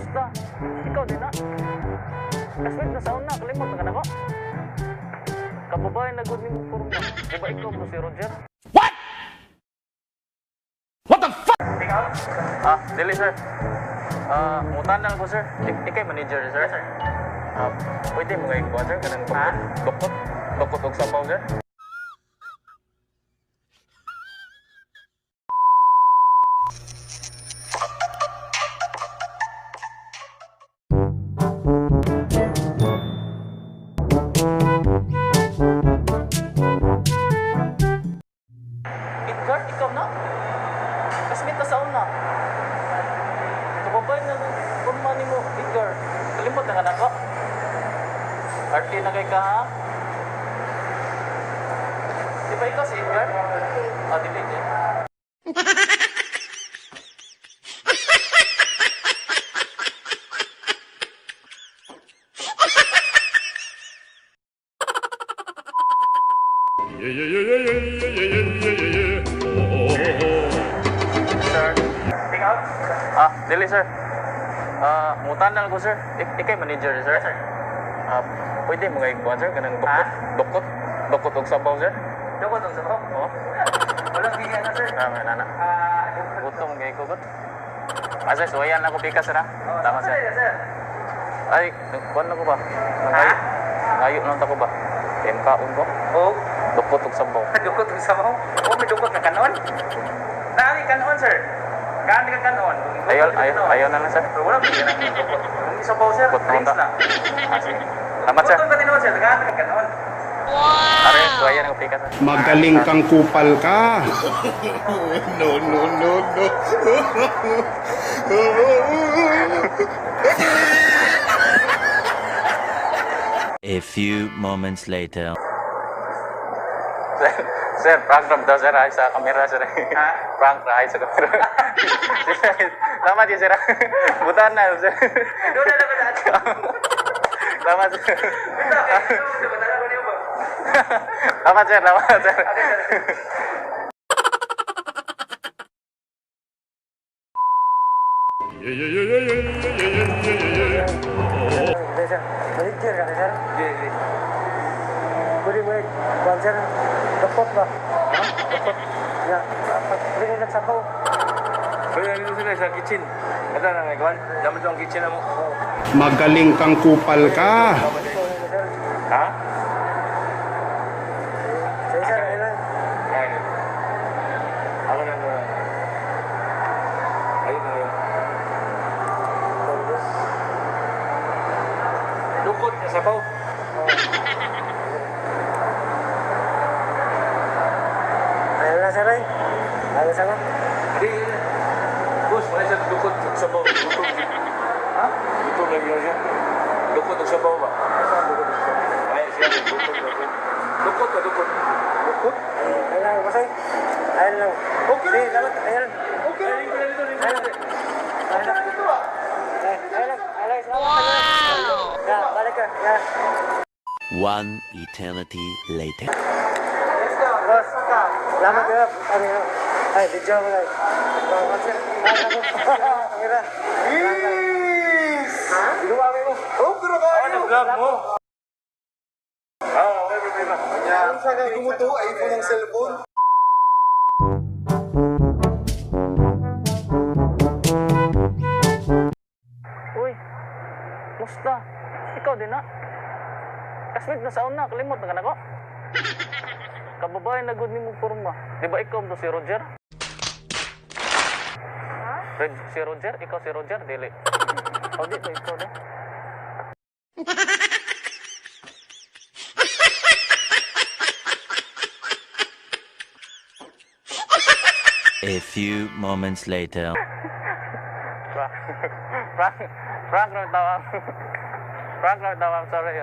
Musta? Ikaw din na. Kaswit na sa una, kalimot na ka na ko. Kababae na good ni mo kurma. Di ba ikaw mo si Roger? What? What the fuck? Ikaw? Dili sir. Mutan na lang ko sir. Ikay manager sir? Yes sir. Pwede mo nga ikuha sir, kanang dukot. Dukot og sabaw sir. Edgar, ikaw na? Kasmit na sa una. Kababay na ng kurma ni mo, Edgar. Kalimot na ka na ko. Arty na kay ka, ha? Di ba ikaw si Edgar? Dili din. Sir. Ikaw? Dili sir. Mutan na lang ko sir. Ikay manager sir? Yes sir. Pwede mo nga ikuha sir, kanang dukot. Dukot og sabaw sir. Dukot og sabaw? Oo. Walang bigyan na sir. Nana. Gutom nga iko gut. Sir, suwayan na ko pikas sir ha? Tama sir. Ay, kuwan na ko ba? Ngayon lang ko ba? Kaon ko? Oo. Dukot og sabaw. Dukot og sabaw? Oo, may dukot na kanon. Nami kanon sir. Kami ka kanon. Ayaw na lang sir. Wala bigyan na dukot. Kung sabaw sir, drinks lang. Sige. Salamat sir. Kung katinoon sir, kami ka kanon. Are, suwayan ang pikas sir. Magaling kang kupal ka. No. A few moments later. Sir, prank daw sir ay sa kamera sir. Prank ay sa kamera. Salamat yun sir. Butaan na sir. Doon na naman natin. Salamat sir. Salamat sir. Salamat sir. Manager ka sir? Pwede mo kuhan sir, dukot ba? Dukot. Ya, pwede nila sabaw. Pwede nito sila sa kitchen. Kata na kuhan, daman ito ang kitchen na mo. Magaling kang kupal ka. Ha? Sige sir, ayun lang. Ako na na. Ayun na yun. Dukot na sabaw. Ayun lang sir ay. Ayun sana. Hindi. Bus, may siya dukot sa sabaw. Dukot. Ha? Dukot lagi na siya. Dukot sa sabaw ba? Ay, siya dukot. Dukot ka, dukot. Dukot? Ayun lang, kasi. Ayun lang. Okay lang. Sige, salamat. Ayun. Okay lang. Ayun lang. Ayun lang. Wow! Ya, balik ka. Ya. One eternity later. Boss, salamat ka. Ay, video mo lang. Salamat sir. Kamera. Yes! Ha? Ginawa mo. Oh, pero kaya ano? Vlog mo. Okay. Yan. Hindi mo to, iPhone ng cellphone. Uy, musta? Ikaw din na. Kasmit na sa una, kalimot na ka na ko. Kababae na good ni mo kurma. Di ba ikaw mo si Roger? Si Roger? Ikaw si Roger? Dili. O di ba ikaw na? A few moments later. Frank lang tawag. Frank lang tawag, sorry.